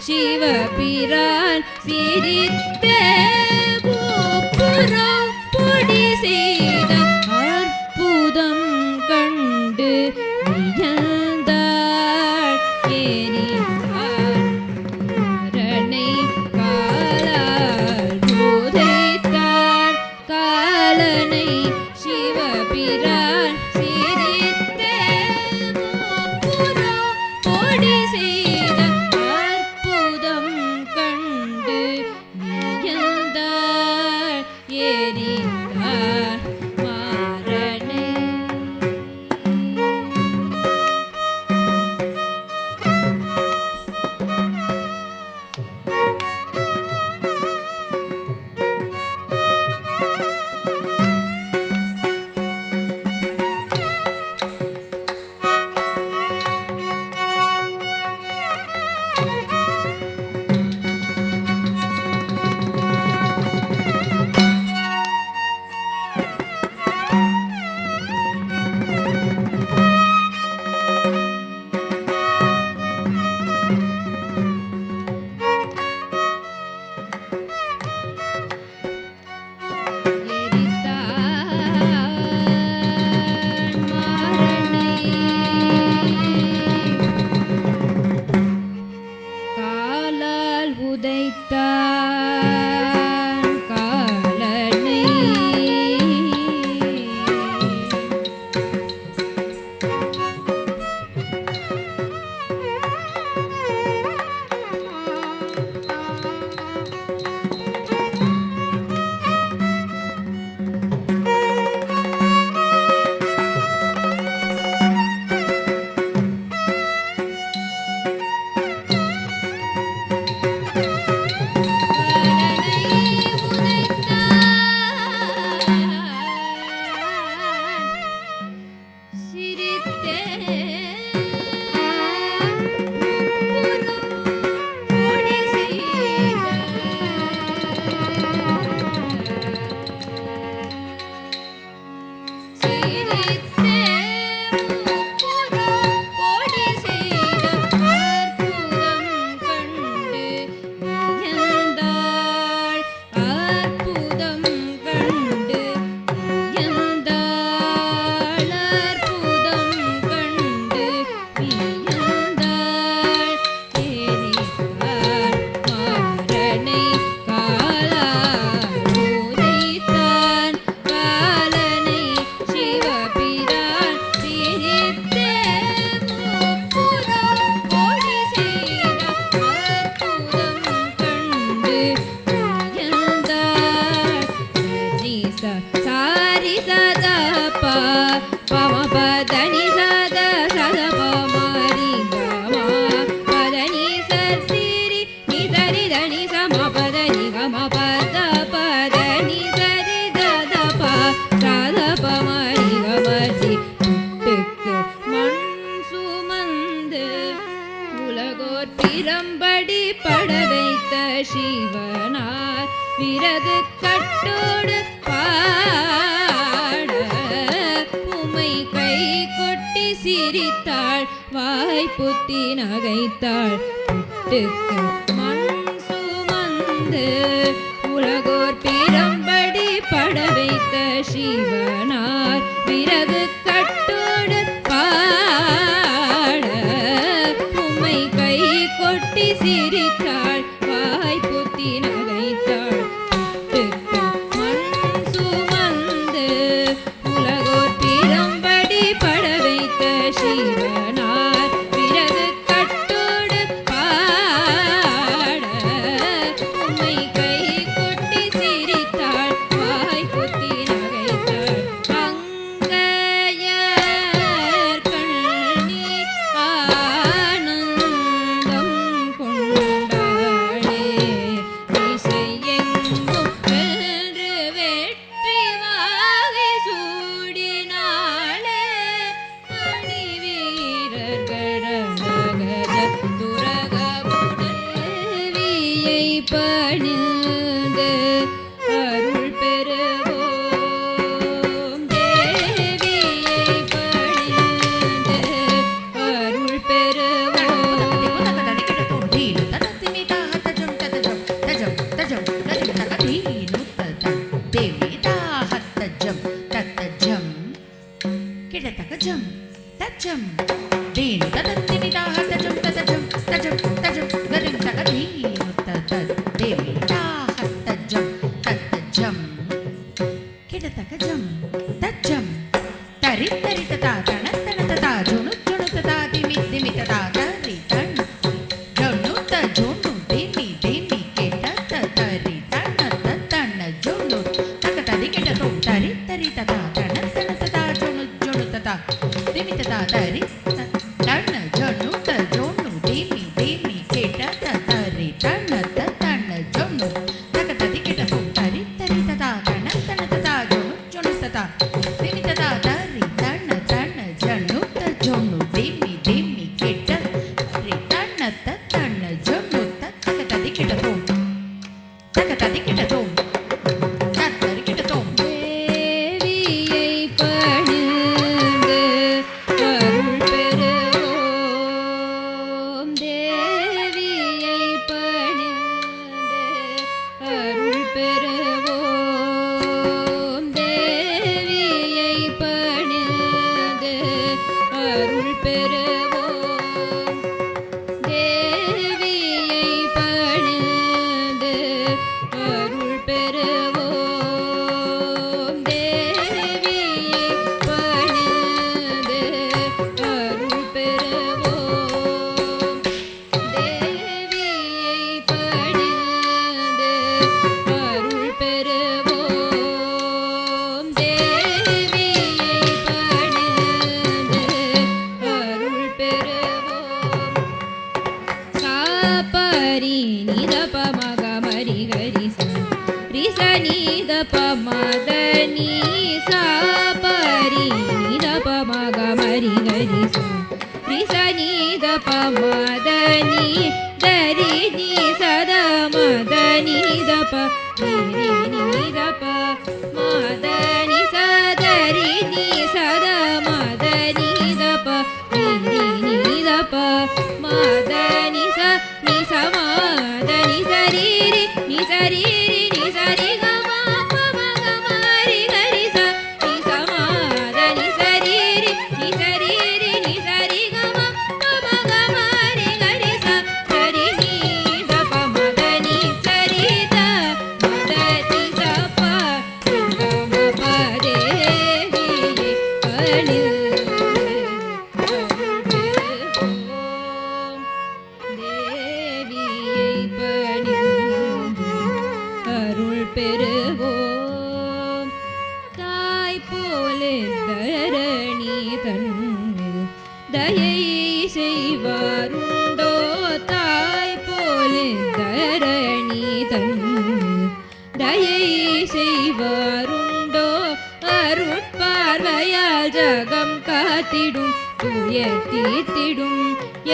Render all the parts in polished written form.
சிவபிரான் சிரித்த பூப்புறம் பொடி செய்த அற்புதம் கண்டு வியந்தாள். ஏறினாள் மரணை காலால் உதைத்தான் காலனை சிவபிரான் சிரித்த பூப்புறம் பொடி செய்த அற்புதம் கண்டு வியந்தாள். ஏறினாள் மாறனை. காலால் உதைத்தான் காலனை. சாரி சதா பா பம பதனி சத சத பமரி கமா பதனி சரி நிதரி தனி சம பதனி கம பத பதனி சரி தத பா சத பமரி கமதி புட்டுக்கு மண் சுமந்து உலகோர் பிரம்படி பட வைத்த சிவனார் விறகு கட்டோடு பாட உமை கை கொட்டி சிரித்தாள் வாய் புத்தி நகைத்தாள். புட்டுக்கு மண் சுமந்து உலகோர் பிரம்படி பட வைத்த சிவனார் விறகு கட்டோடு பாட உமை கை கொட்டி சிரித்தாள் வாய் புத்தி நகைத்தாள். புட்டுக்கு மண் சுமந்து கிடதகஜம் தஜம் தேனு ததத்தினிதா தஜம் ததஜம் தஜம் தஜம் கரிம் தகதீனு ததத் தேவிதா தஜம் ததஜம் கிடதகஜம் தஜம் தரி தரி ததா தன தன ததா ஜுனு ஜுனு ததா திமி திமி ததா தரி தன் ஜுனு த ஜுனு திமி திமி கிட தரி தன தன ஜுனு தக தரி கிடதோ தரி தரி ததா தன தன ததா ஜுனு ஜுனு ததா திமி ததா தரி தன ஜுனு த ஜுனு திமி திமி கிட தரி தன தன ஜுனு தக தரி கிடதோ தரி தரி ததா தன தன ததா ஜுனு ஜுனு ததா திமி ததா தரி தன தன ஜுனு த ஜுனு திமி திமி கிட தரி தன தன ஜுனு தக தரி கிடதோ தக தரி கிடதோ தரி கிடதோ தேவியை பணிந்து அருள் பெறுவோம் தேவியை பணிந்து அருள் பெறுவோம் தேவியை பணிந்து அருள் பெறுவோம் தேவியை பணிந்து அருள் பெறுவோம் தேவியை பணிந்து அருள் பெறுவோம் தேவியை பணிந்து அருள் பெறுவோம் தேவியை பணிந்து அருள் பெறுவோம் சாபரி நிதப மக மரி கரி ரிச நிதப மதனி சாபரி நிதப மக மரி கரி ரிச நிதப மதனி தரி நி சத மதனி தப ரி நிதப மதனி சதரி நி சத மதனி தப ரி நிதப மதனி ச நி சமாதனி சரீரி நி சரீரி நி சரி கம பம கமரி கரி ச நி சமாதனி சரீரி நி சரீரி நி சரி கம பம கமரி கரி ச சரி நி தப மதனி சரித மதனி சப கம பதேவி பணிந்து அருள் பெறுவோம் தேவியை பணிந்து அருள் பெறுவோம் தாய் போலே தரணி தன்னில் தயை செய்வாருண்டோ தாய் போலே தரணி தன்னில் தயை செய்வாருண்டோ அருட்பார்வையால் ஜகம் காத்திடும் துயர் தீர்த்திடும்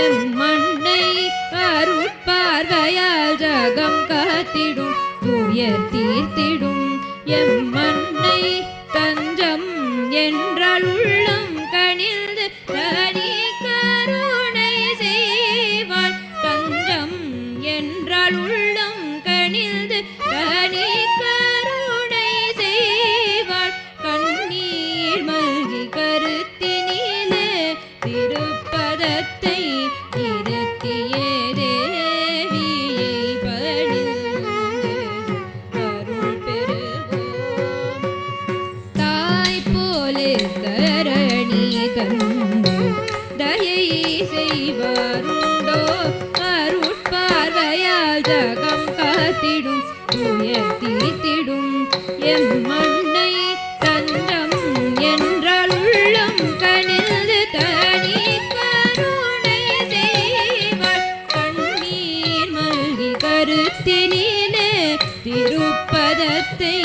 எம் மண்ணை அருட்பார்வையால் ஜகம் காத்திடும் துயர் தீர்த்திடும் எம் மண்ணை தஞ்சம் என்றால் உள்ளம் கனிந்து தனி கருணை செய்வாள் தஞ்சம் என்றால் உள்ளம் கனிந்து தனி கருணை செய்வாள் கண்ணீர் மல்கி கருத்தினிலே திருப்பதத்தை நிறுத்தியே தேவியை பணிந்து அருள் பெறுவோம் தாய் போலே தரணி தந்து தயை செய்வாருண்டோ அருட்பார்வையால் ஜகம் காத்திடும் துயர் தீர்த்திடும் எம் மண்ணை தஞ்சம் என்றால் உள்ளம் கனிந்து தனி கருணை செய்வாள் கண்ணீர் மல்கி கருத்தினிலே திருப்பதத்தை